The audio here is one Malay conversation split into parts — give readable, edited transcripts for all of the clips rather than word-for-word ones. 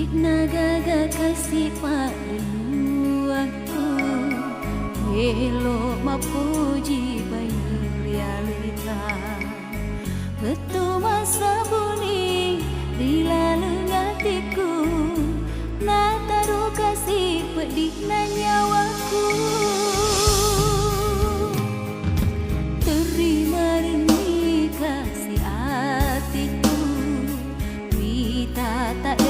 Nagaga kasih pada waktu elok mapuji bayi realita betul masa buni di lalu hatiku na taruh kasih pedih na nyawaku terima renih kasih hatiku wita tak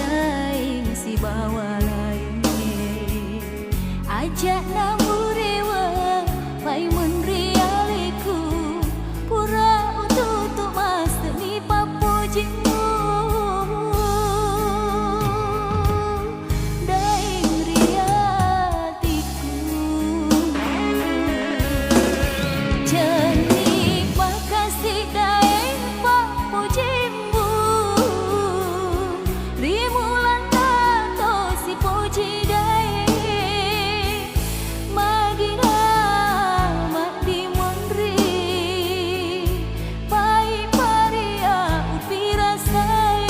bawa lainnya ajak namu rewa pai menrealiku pura untuk masa ni papujimu daing riatiku jenih makasih daing papujimu rimulan puji dai magina mak di mondri pai paria upira sai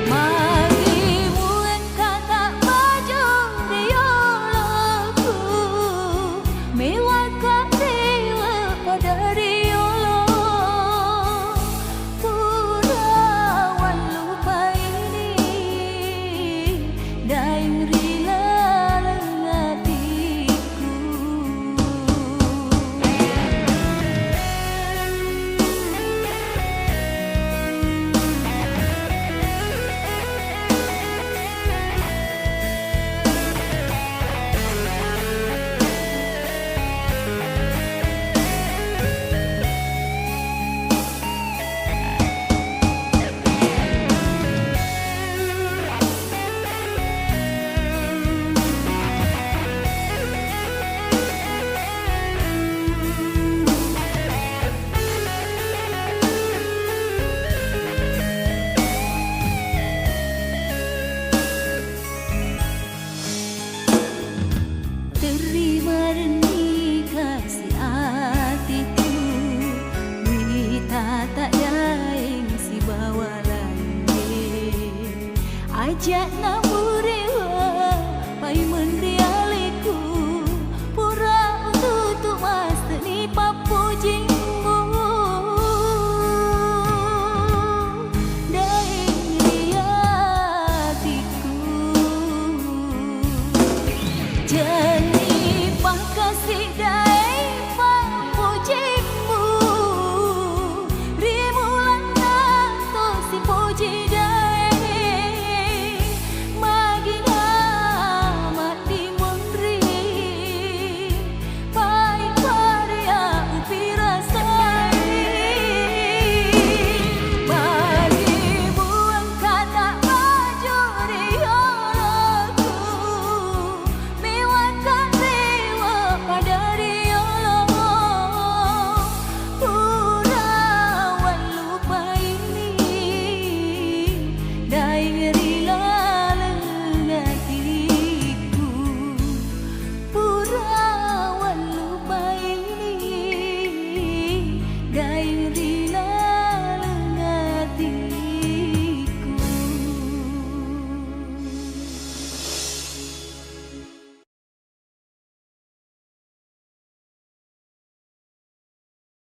magi muen kata maju diolaku mewah dewa pada riolo purawan lupa ini daing rila hatiku terima renih kasih hatiku wita tak daing si bawa lain ajak